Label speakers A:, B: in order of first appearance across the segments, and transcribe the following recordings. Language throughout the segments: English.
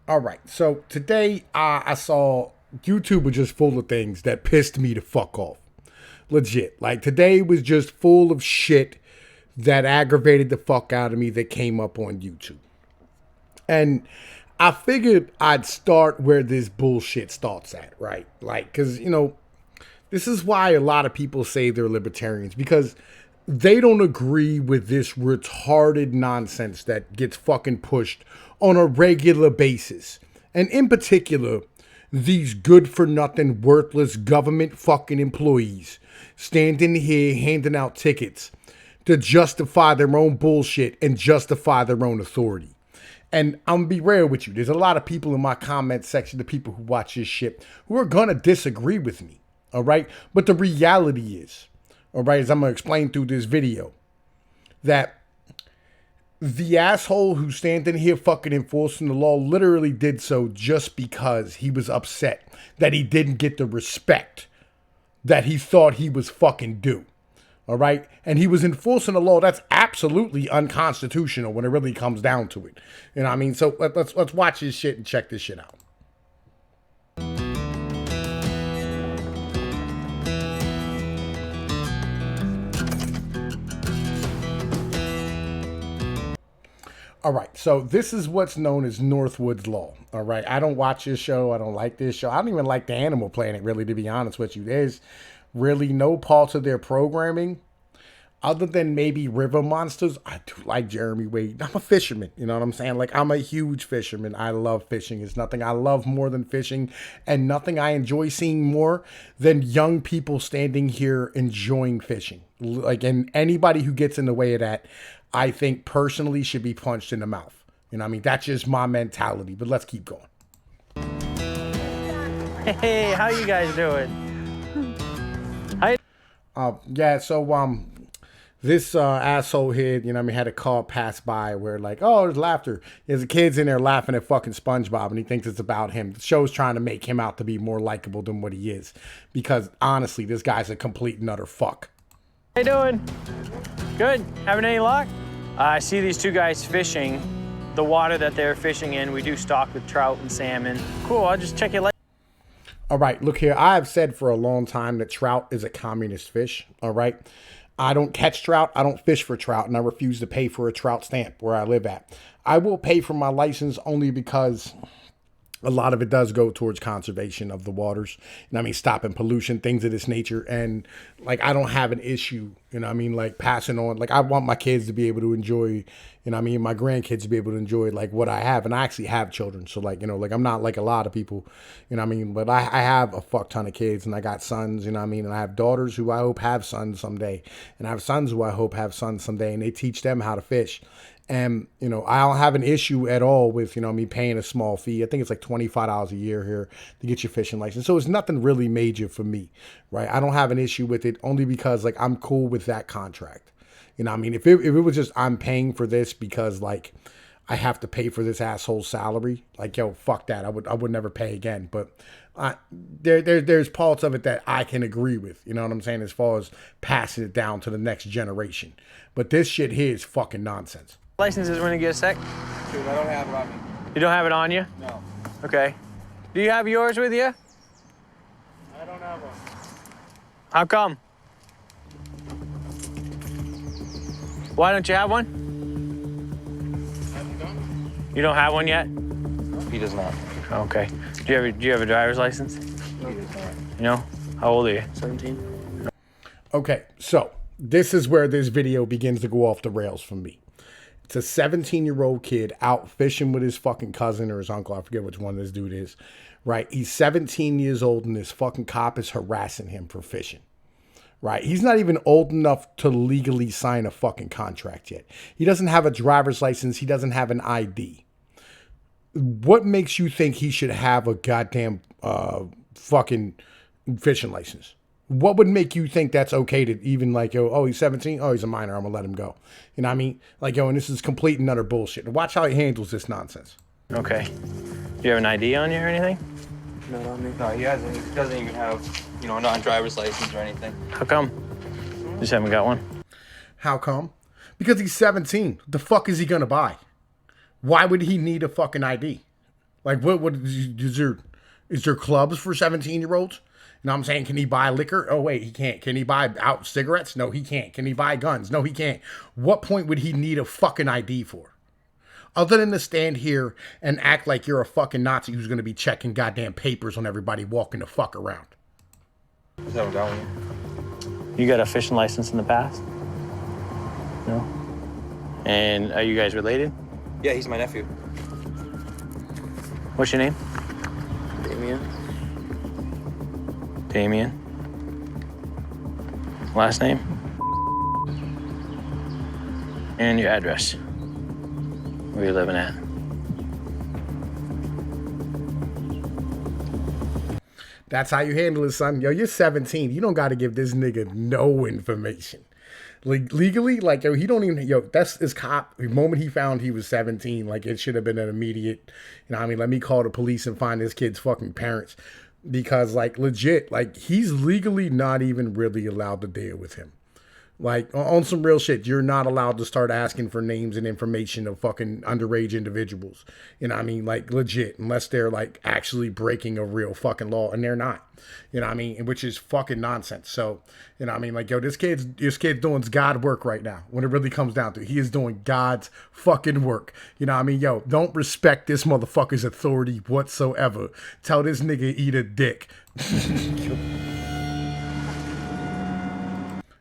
A: All right, so today I saw YouTube was just full of things that pissed me the fuck off. Legit. Like today was just full of shit that aggravated the fuck out of me that came up on YouTube. And I figured I'd start where this bullshit starts at, right? Like, because, this is why a lot of people say they're libertarians, because they don't agree with this retarded nonsense that gets fucking pushed on a regular basis. And in particular, these good for nothing, worthless government fucking employees standing here handing out tickets to justify their own bullshit and justify their own authority. And I'm gonna be real with you. There's a lot of people in my comment section, the people who watch this shit, who are gonna disagree with me. All right. But the reality is, all right, as I'm gonna explain through this video, that the asshole who's standing here fucking enforcing the law literally did so just because he was upset that he didn't get the respect that he thought he was fucking due. All right. And he was enforcing a law that's absolutely unconstitutional when it really comes down to it. You know what I mean? So let's watch this shit and check this shit out. All right, so this is what's known as Northwood's Law. All right, I don't watch this show. I don't like this show. I don't even like the Animal Planet, really, to be honest with you. There's really no parts of their programming other than maybe River Monsters. I do like Jeremy Wade. I'm a fisherman, you know what I'm saying? Like, I'm a huge fisherman. I love fishing. It's nothing I love more than fishing, and nothing I enjoy seeing more than young people standing here enjoying fishing. Like, and anybody who gets in the way of that, I think personally should be punched in the mouth. You know what I mean? That's just my mentality, but let's keep going.
B: Hey, how you guys doing?
A: This asshole here, you know what I mean, had a car pass by where like, oh, there's laughter. There's kids in there laughing at fucking SpongeBob, and he thinks it's about him. The show's trying to make him out to be more likable than what he is. Because honestly, this guy's a complete and utter fuck.
B: How you doing? Good. Having any luck? I see these two guys fishing. The water that they're fishing in, we do stock with trout and salmon. Cool, I'll just check it later.
A: All right, look here. I have said for a long time that trout is a communist fish, all right? I don't catch trout, I don't fish for trout, and I refuse to pay for a trout stamp where I live at. I will pay for my license only because a lot of it does go towards conservation of the waters. You know what I mean? Stopping pollution, things of this nature. And like, I don't have an issue, you know what I mean? Like passing on, like I want my kids to be able to enjoy, you know what I mean? My grandkids to be able to enjoy like what I have. And I actually have children. So like, like I'm not like a lot of people, you know what I mean? But I have a fuck ton of kids, and I got sons, you know what I mean? And I have daughters who I hope have sons someday. And I have sons who I hope have sons someday, and they teach them how to fish. And, I don't have an issue at all with, me paying a small fee. I think it's like $25 a year here to get your fishing license. So it's nothing really major for me, right? I don't have an issue with it only because, like, I'm cool with that contract. You know what I mean? If it was just I'm paying for this because, like, I have to pay for this asshole's salary, like, yo, fuck that. I would never pay again. But there's parts of it that I can agree with, you know what I'm saying, as far as passing it down to the next generation. But this shit here is fucking nonsense.
B: Licenses when you get a sec?
C: Dude, I don't have it on me.
B: You don't have it on you?
C: No.
B: Okay. Do you have yours with you?
C: I don't have one.
B: How come? Why don't you have one?
C: Have you done?
B: You don't have one yet?
C: He does not.
B: Okay. Do you have a driver's license?
C: No, he does not.
B: You know? How old are you?
C: 17.
A: Okay, so this is where this video begins to go off the rails for me. It's a 17-year-old kid out fishing with his fucking cousin or his uncle. I forget which one this dude is, right? He's 17 years old, and this fucking cop is harassing him for fishing, right? He's not even old enough to legally sign a fucking contract yet. He doesn't have a driver's license. He doesn't have an ID. What makes you think he should have a goddamn fucking fishing license? What would make you think that's okay to even like, oh, he's 17? Oh, he's a minor. I'm going to let him go. You know what I mean? Like, and this is complete and utter bullshit. Watch how he handles this nonsense.
B: Okay. Do you have an ID on you or anything?
C: Not on me. No, he hasn't. He doesn't even have, a non-driver's license or anything.
B: How come? Just haven't got one.
A: How come? Because he's 17. What the fuck is he going to buy? Why would he need a fucking ID? Like, what is there clubs for 17-year-olds? You know what I'm saying? Can he buy liquor? Oh, wait, he can't. Can he buy out cigarettes? No, he can't. Can he buy guns? No, he can't. What point would he need a fucking ID for? Other than to stand here and act like you're a fucking Nazi who's going to be checking goddamn papers on everybody walking the fuck around.
C: Just haven't got one.
B: You got a fishing license in the past? No? And are you guys related?
C: Yeah, he's my nephew.
B: What's your name?
C: Damien.
B: Damien. Last name? And your address. Where you living at?
A: That's how you handle it, son. Yo, you're 17. You don't got to give this nigga no information. Like, legally, like, yo, he don't even, yo, that's his cop. The moment he found he was 17, like, it should have been an immediate, you know what I mean, let me call the police and find this kid's fucking parents. Because, like, legit, like, he's legally not even really allowed to deal with him. Like, on some real shit, you're not allowed to start asking for names and information of fucking underage individuals. You know what I mean? Like, legit, unless they're, like, actually breaking a real fucking law, and they're not. You know what I mean? Which is fucking nonsense. So, you know what I mean? Like, yo, this kid's doing God work right now, when it really comes down to it. He is doing God's fucking work. You know what I mean? Yo, don't respect this motherfucker's authority whatsoever. Tell this nigga eat a dick.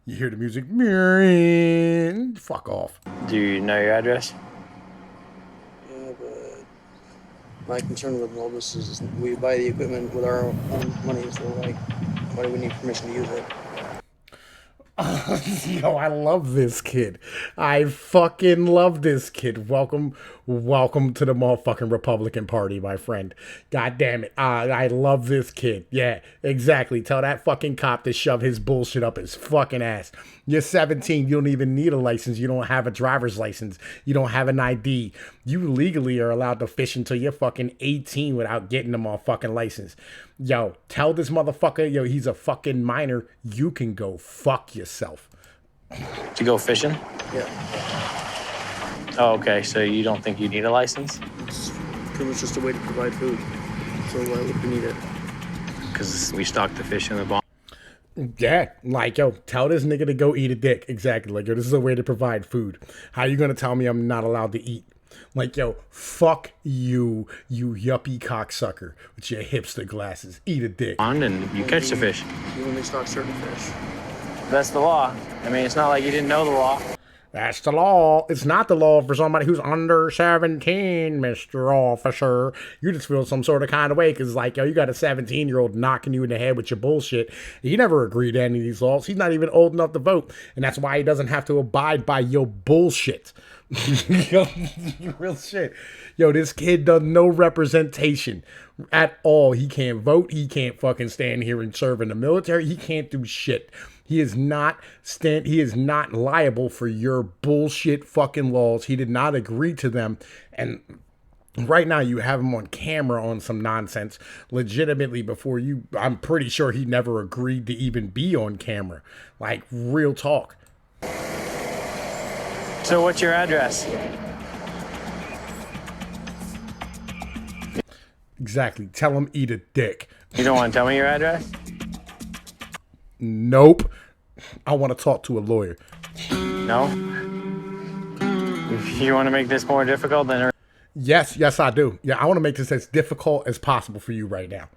A: You hear the music, fuck off.
B: Do you know your address?
D: Yeah, but my concern with all this is we buy the equipment with our own money, so like, why do we need permission to use it?
A: Yo, I love this kid. I fucking love this kid. Welcome to the motherfucking Republican Party, my friend. God damn it. I love this kid. Yeah, exactly. Tell that fucking cop to shove his bullshit up his fucking ass. You're 17. You don't even need a license. You don't have a driver's license. You don't have an ID. You legally are allowed to fish until you're fucking 18 without getting a motherfucking license. Yo, tell this motherfucker, yo, he's a fucking minor. You can go fuck yourself.
B: To go fishing?
D: Yeah.
B: Oh, okay. So you don't think you need a license?
D: It's pretty much just a way to provide food. So why would we need it?
B: Because we stock the fish in the barn.
A: Yeah, like, yo, tell this nigga to go eat a dick. Exactly. Like, yo, this is a way to provide food. How you gonna tell me I'm not allowed to eat? Like, yo, fuck you, you yuppie cocksucker with your hipster glasses. Eat a dick.
B: And you catch the fish.
D: You only stock certain fish.
B: That's the law. I mean, it's not like you didn't know the law.
A: That's the law. It's not the law for somebody who's under 17, Mr. Officer. You just feel some sort of kind of way because, like, yo, you got a 17-year-old knocking you in the head with your bullshit. He never agreed to any of these laws. He's not even old enough to vote. And that's why he doesn't have to abide by your bullshit. Yo, real shit. Yo, this kid does no representation at all. He can't vote. He can't fucking stand here and serve in the military. He can't do shit. He is not liable for your bullshit fucking laws. He did not agree to them. And right now you have him on camera on some nonsense. Legitimately before you, I'm pretty sure he never agreed to even be on camera. Like, real talk.
B: So what's your address?
A: Exactly. Tell him eat a dick.
B: You don't want to tell me your address?
A: Nope. I want to talk to a lawyer.
B: No? If you want to make this more difficult, then...
A: Yes, I do. Yeah, I want to make this as difficult as possible for you right now.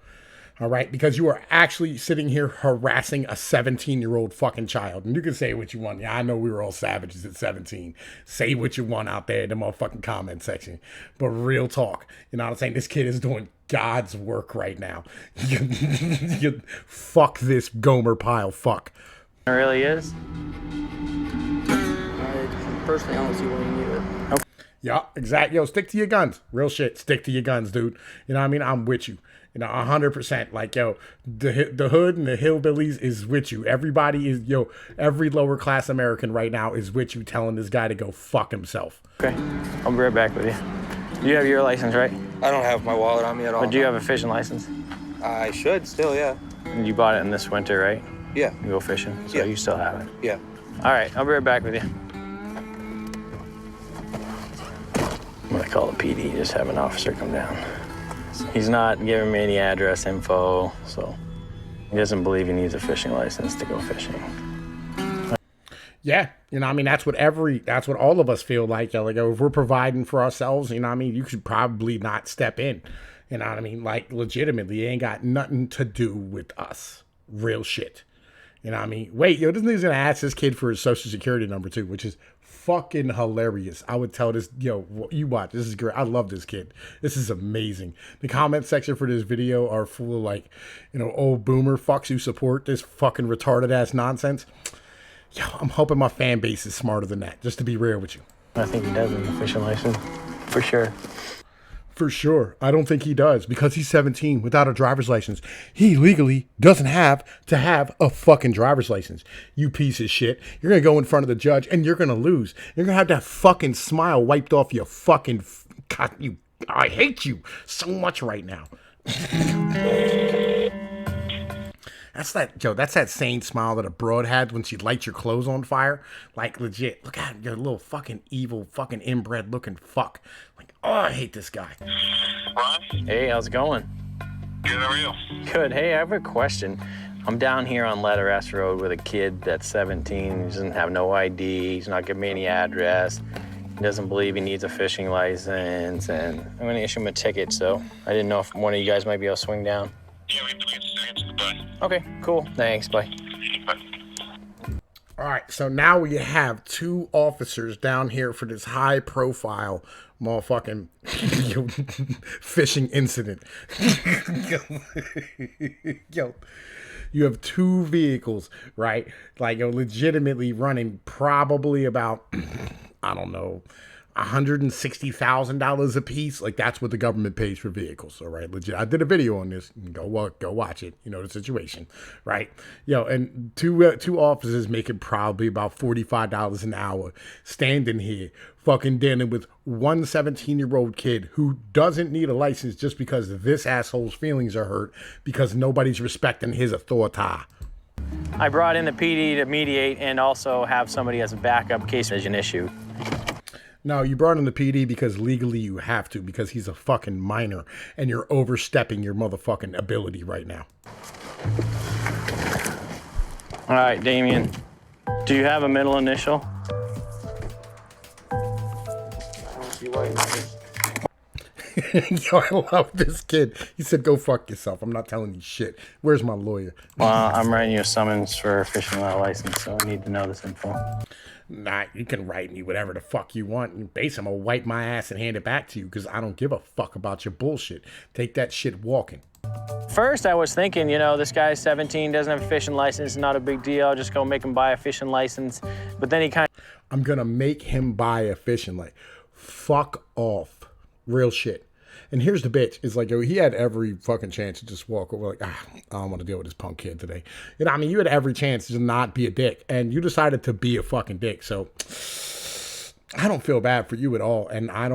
A: All right? Because you are actually sitting here harassing a 17-year-old fucking child. And you can say what you want. Yeah, I know we were all savages at 17. Say what you want out there in the motherfucking comment section. But real talk. You know what I'm saying? This kid is doing God's work right now. Fuck this Gomer Pyle fuck.
B: It really is?
D: Personally, I don't see why you need it.
B: Okay.
A: Yeah, exactly. Yo, stick to your guns. Real shit. Stick to your guns, dude. You know what I mean? I'm with you. You know, 100%. Like, yo, the hood and the hillbillies is with you. Everybody is, yo, every lower class American right now is with you telling this guy to go fuck himself.
B: Okay. I'll be right back with you. You have your license, right?
C: I don't have my wallet on me at all.
B: But do you have a fishing license?
C: I should still, yeah.
B: And you bought it in this winter, right?
C: Yeah.
B: You go fishing, so
C: Yeah.
B: you still have it.
C: Yeah.
B: All right, I'll be right back with you. I'm gonna call the PD, just have an officer come down. He's not giving me any address info, so he doesn't believe he needs a fishing license to go fishing.
A: Yeah, you know, I mean, that's what all of us feel like. Like, if we're providing for ourselves, you know, I mean, you should probably not step in. You know what I mean? Like, legitimately, it ain't got nothing to do with us. Real shit. You know what I mean? Wait, yo, this nigga's gonna ask this kid for his social security number too, which is fucking hilarious. I would tell this, yo, you watch, this is great. I love this kid. This is amazing. The comment section for this video are full of, like, you know, old boomer fucks who support this fucking retarded ass nonsense. Yo, I'm hoping my fan base is smarter than that, just to be real with you.
B: I think he does need a fishing license, for sure.
A: For sure. I don't think he does, because he's 17 without a driver's license. He legally doesn't have to have a fucking driver's license. You piece of shit. You're going to go in front of the judge and you're going to lose. You're going to have that fucking smile wiped off your fucking... God, I hate you so much right now. That's that same smile that a broad had when she lights your clothes on fire. Like, legit. Look at your little fucking evil, fucking inbred looking fuck. Like, oh, I hate this guy.
E: Ron?
B: Hey, how's it going?
E: Good, how are you?
B: Good. Hey, I have a question. I'm down here on Letter S Road with a kid that's 17. He doesn't have no ID. He's not giving me any address. He doesn't believe he needs a fishing license, and I'm going to issue him a ticket, so I didn't know if one of you guys might be able to swing down.
E: Yeah, we have to wait seconds. Bye.
B: Okay, cool. Thanks, bye.
E: Bye.
A: All right, so now we have two officers down here for this high-profile motherfucking fishing incident. Yo, you have two vehicles, right? Like, legitimately running probably about, I don't know, $160,000 a piece. Like, that's what the government pays for vehicles. All right, legit. I did a video on this. Go watch it. You know the situation, right? Yo, and two officers making probably about $45 an hour, standing here, fucking dealing with one 17-year-old kid who doesn't need a license just because this asshole's feelings are hurt because nobody's respecting his authority.
B: I brought in the PD to mediate and also have somebody as a backup in case there's an issue.
A: No, you brought in the PD because legally you have to, because he's a fucking minor and you're overstepping your motherfucking ability right now.
B: All right, Damien, do you have a middle initial?
D: I don't see why.
A: Yo, I love this kid. He said, go fuck yourself. I'm not telling you shit. Where's my lawyer?
B: Well, I'm writing you a summons for a fishing without a license, so I need to know this info.
A: Nah, you can write me whatever the fuck you want. And basically, I'm gonna wipe my ass and hand it back to you because I don't give a fuck about your bullshit. Take that shit walking.
B: First, I was thinking, you know, this guy's 17, doesn't have a fishing license, not a big deal. I'll just go make him buy a fishing license. But then he kind of...
A: I'm gonna make him buy a fishing license. Fuck off. Real shit. And here's the bitch. It's like, yo, he had every fucking chance to just walk over. Like, I don't want to deal with this punk kid today. You know, I mean, you had every chance to not be a dick. And you decided to be a fucking dick. So I don't feel bad for you at all. And I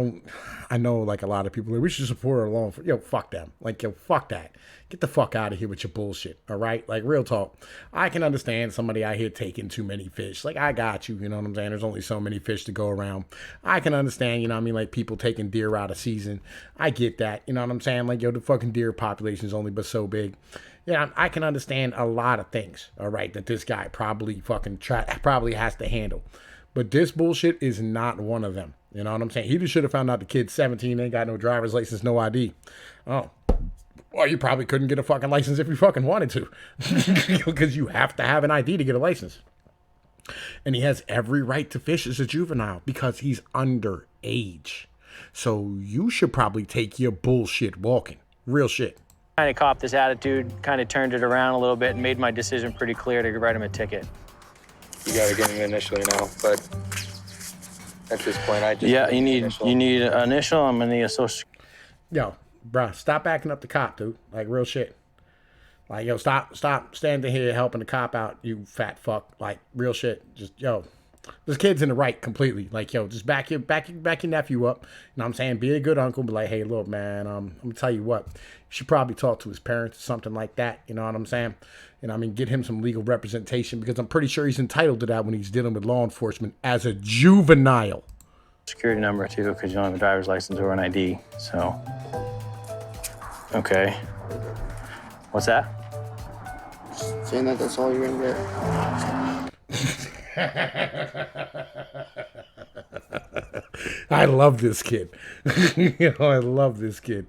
A: know, like, a lot of people, we should support our law enforcement. Yo, fuck them. Like, yo, fuck that. Get the fuck out of here with your bullshit, all right? Like, real talk. I can understand somebody out here taking too many fish. Like, I got you, you know what I'm saying? There's only so many fish to go around. I can understand, you know what I mean, like, people taking deer out of season. I get that, you know what I'm saying? Like, yo, the fucking deer population is only but so big. Yeah, I can understand a lot of things, all right, that this guy probably fucking probably has to handle. But this bullshit is not one of them. You know what I'm saying? He just should have found out the kid's 17, ain't got no driver's license, no ID. Oh. Well, you probably couldn't get a fucking license if you fucking wanted to. Because you have to have an ID to get a license. And he has every right to fish as a juvenile because he's underage. So you should probably take your bullshit walking. Real shit.
B: Kind of copped this attitude, kind of turned it around a little bit and made my decision pretty clear to write him a ticket.
C: You gotta get him initially now, but at this point, I just...
B: Yeah, you need an initial, I'm gonna need a social...
A: Yo, bruh, stop acting up the cop, dude. Like, real shit. Like, yo, stop standing here helping the cop out, you fat fuck. Like, real shit. Just, yo, this kid's in the right completely. Like, yo, just back your nephew up. You know what I'm saying? Be a good uncle. Be like, hey, look, man, I'm gonna tell you what. You should probably talk to his parents or something like that. You know what I'm saying? You know, I mean, get him some legal representation because I'm pretty sure he's entitled to that when he's dealing with law enforcement as a juvenile.
B: Security number too, because you don't have a driver's license or an ID, so. Okay. What's that?
D: Saying that that's all you're gonna get.
A: I love this kid. You know, I love this kid.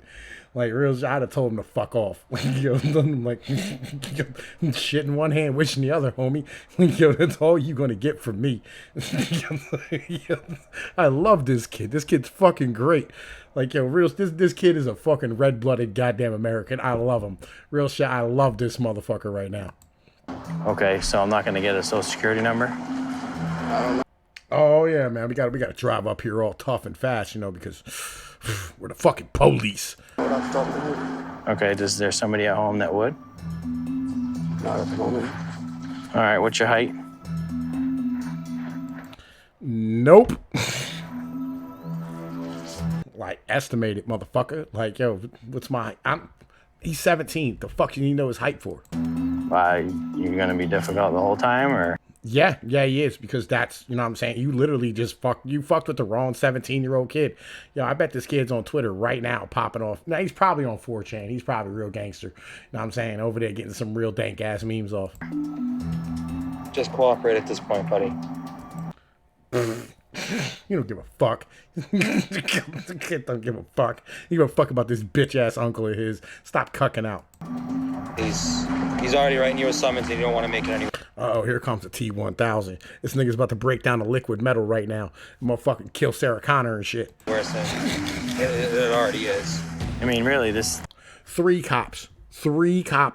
A: Like, real, I'd have told him to fuck off. Yo, I'm like, shit in one hand, wish in the other, homie. Yo, that's all you gonna get from me. I love this kid. This kid's fucking great. Like, yo, real, this kid is a fucking red-blooded goddamn American. I love him. Real shit, I love this motherfucker right now.
B: Okay, so I'm not gonna get a social security number?
A: Oh yeah, man, we gotta drive up here all tough and fast, you know, because we're the fucking police.
B: Okay, is there somebody at home that would?
D: Not at the moment.
B: All right, what's your height?
A: Nope. Like, estimated, motherfucker. Like, yo, what's my... He's 17. The fuck do you know his height for?
B: Why, you gonna be difficult the whole time, or?
A: Yeah, he is, because that's, you know what I'm saying, you literally just fucked with the wrong 17-year-old kid. Yo, I bet this kid's on Twitter right now popping off. Now, he's probably on 4chan. He's probably a real gangster. You know what I'm saying? Over there getting some real dank-ass memes off.
C: Just cooperate at this point, buddy.
A: You don't give a fuck. The kid don't give a fuck. You give a fuck about this bitch-ass uncle of his. Stop cucking out.
C: He's already writing you a summons and you don't want to make it anymore.
A: Uh-oh, here comes the T-1000. This nigga's about to break down the liquid metal right now. Motherfucking kill Sarah Connor and shit.
C: Worse than it already is.
B: I mean, really, this...
A: Three cops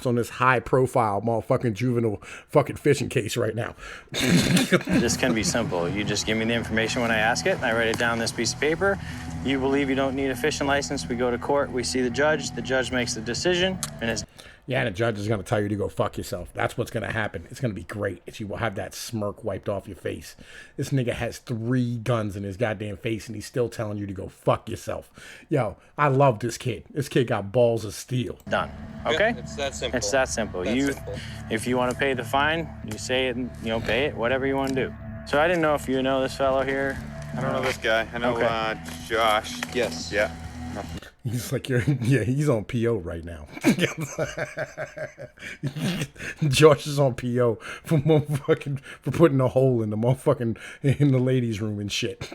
A: on this high-profile motherfucking juvenile fucking fishing case right now.
B: This can be simple. You just give me the information when I ask it. I write it down on this piece of paper. You believe you don't need a fishing license. We go to court. We see the judge. The judge makes the decision. And it's...
A: Yeah, and the judge is going to tell you to go fuck yourself. That's what's going to happen. It's going to be great. You will have that smirk wiped off your face. This nigga has 3 guns in his goddamn face, and he's still telling you to go fuck yourself. Yo, I love this kid. This kid got balls of steel.
B: done. Okay?
C: It's that simple.
B: It's that simple.
C: Simple.
B: If you want to pay the fine, you say it and, pay it, whatever you want to do. So I didn't know if you know this fellow here.
F: I don't know this guy. I know
B: Okay.
F: Josh.
C: Yes.
F: Yeah.
A: He's like, he's on PO right now. Josh is on PO for putting a hole in the motherfucking in the ladies' room and shit.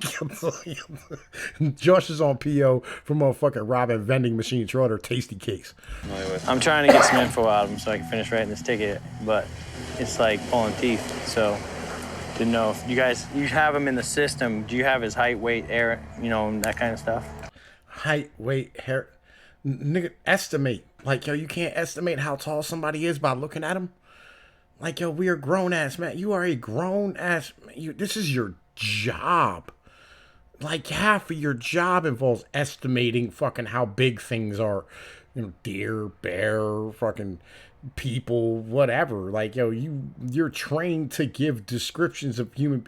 A: Josh is on PO for motherfucking robbing vending machines for their tasty cakes.
B: I'm trying to get some info out of him so I can finish writing this ticket, but it's like pulling teeth. So didn't know if you have him in the system. Do you have his height, weight, air, that kind of stuff?
A: Height, weight, hair. Nigga, estimate. Like, yo, you can't estimate how tall somebody is by looking at him. Like, yo, we are grown-ass, man. You are a grown-ass... This is your job. Like, half of your job involves estimating fucking how big things are. Deer, bear, fucking people, whatever. Like, yo, you're trained to give descriptions of human...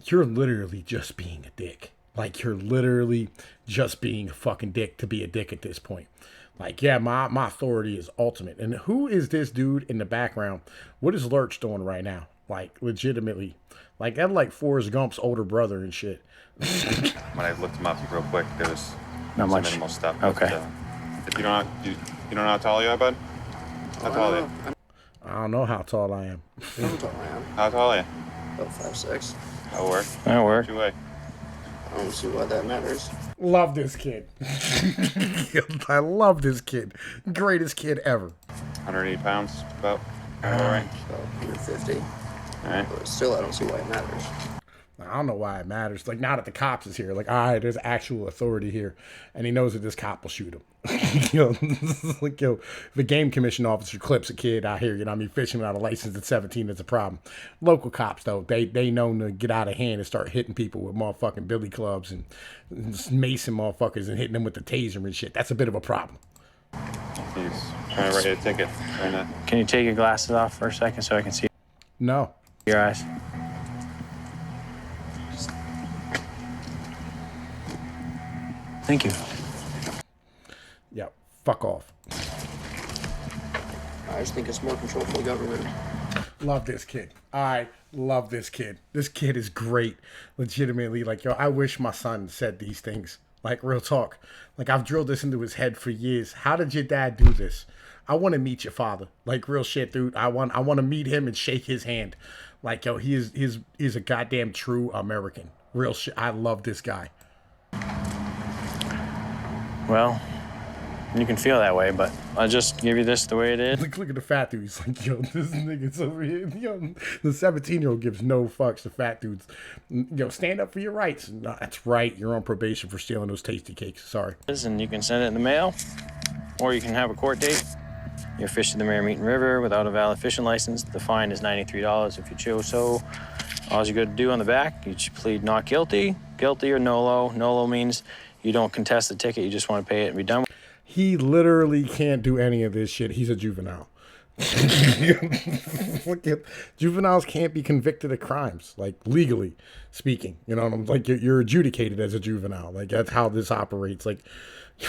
A: You're literally just being a dick. Like, you're literally just being a fucking dick to be a dick at this point. Like, yeah, my authority is ultimate. And who is this dude in the background? What is Lurch doing right now? Like, legitimately. Like, that's like Forrest Gump's older brother and shit.
F: When I looked him up real quick, there's
B: Not
F: some
B: much.
F: minimal stuff.
B: Okay.
F: But, if you don't know how tall you are, bud? How tall are you?
A: I don't know how tall I am.
D: I'm tall I am.
F: How tall are you?
D: About 5'6".
F: That'll work.
B: That'll work.
F: What you weigh?
D: I don't see why that matters.
A: Love this kid. I love this kid. Greatest kid ever.
F: 180 pounds, about. All right.
D: About 150.
F: All right.
D: But still, I don't see why it matters.
A: I don't know why it matters. Like, now that the cops is here, like, all right, there's actual authority here, and he knows that this cop will shoot him. Like, yo, if a game commission officer clips a kid out here, fishing without a license at 17, that's a problem. Local cops, though, they known to get out of hand and start hitting people with motherfucking billy clubs and macing motherfuckers and hitting them with the taser and shit. That's a bit of a problem.
F: He's trying to write you a ticket right now.
B: Can you take your glasses off for a second so I can see
A: No.
B: your eyes? Thank you.
A: Yeah, fuck off.
D: I just think it's more control for the government.
A: Love this kid. I love this kid. This kid is great. Legitimately, like, yo, I wish my son said these things. Like, real talk. Like, I've drilled this into his head for years. How did your dad do this? I want to meet your father. Like, real shit, dude. I want to meet him and shake his hand. Like, yo, he's a goddamn true American. Real shit. I love this guy.
B: Well, you can feel that way, but I'll just give you this the way it is.
A: Look at the fat dude. He's like, yo, this nigga's over here. Yo, the 17-year-old gives no fucks. The fat dude's, yo, stand up for your rights. No, that's right. You're on probation for stealing those tasty cakes. Sorry.
B: And you can send it in the mail, or you can have a court date. You're fishing the Merrimack River without a valid fishing license. The fine is $93 if you chose so. All you got to do on the back, you plead not guilty, guilty or nolo. Nolo means you don't contest the ticket. You just want to pay it and be done with it.
A: He literally can't do any of this shit. He's a juvenile. Juveniles can't be convicted of crimes, like legally speaking. You know what I'm like? You're adjudicated as a juvenile. Like, that's how this operates. Like,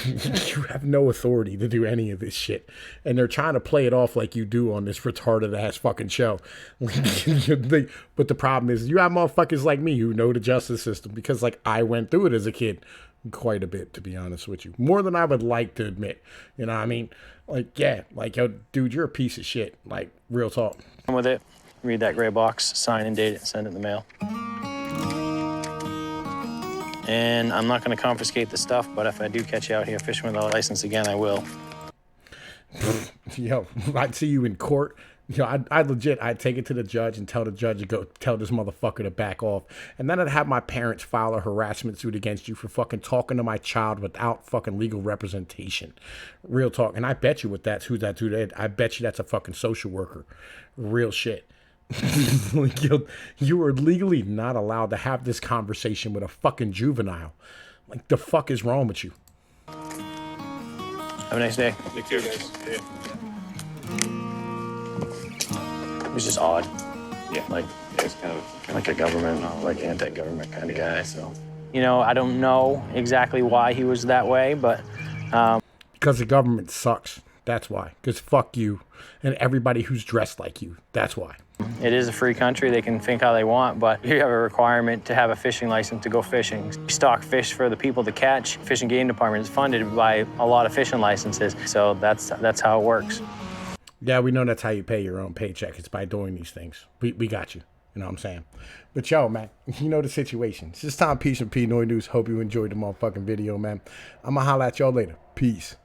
A: you have no authority to do any of this shit, and they're trying to play it off like you do on this retarded ass fucking show. But the problem is, you have motherfuckers like me who know the justice system, because like I went through it as a kid. Quite a bit, to be honest with you. More than I would like to admit. You know what I mean? Like, yeah. Like, yo, dude, you're a piece of shit. Like, real talk.
B: With it, read that gray box, sign and date it, send it in the mail. And I'm not going to confiscate the stuff, but if I do catch you out here fishing without a license again, I will.
A: Yo, I'd see you in court. I'd take it to the judge and tell the judge to go tell this motherfucker to back off. And then I'd have my parents file a harassment suit against you for fucking talking to my child without fucking legal representation. Real talk. And I bet you I bet you that's a fucking social worker. Real shit. Like, you are legally not allowed to have this conversation with a fucking juvenile. Like, the fuck is wrong with you?
B: Have a nice day.
F: Take care, guys. Yeah.
B: It was just odd.
F: Yeah.
B: Like,
F: Yeah, it's kind of
B: like a government, like anti-government kind of guy. So, you know, I don't know exactly why he was that way, but
A: because the government sucks. That's why. Because fuck you and everybody who's dressed like you. That's why.
B: it is a free country. They can think how they want, but you have a requirement to have a fishing license to go fishing. Stock fish for the people to catch. Fish and Game Department is funded by a lot of fishing licenses, so that's how it works.
A: Yeah, we know that's how you pay your own paycheck. It's by doing these things. We got you. You know what I'm saying? But yo, man, you know the situation. It's just time, peace, and Pnoid News. Hope you enjoyed the motherfucking video, man. I'm going to holler at y'all later. Peace.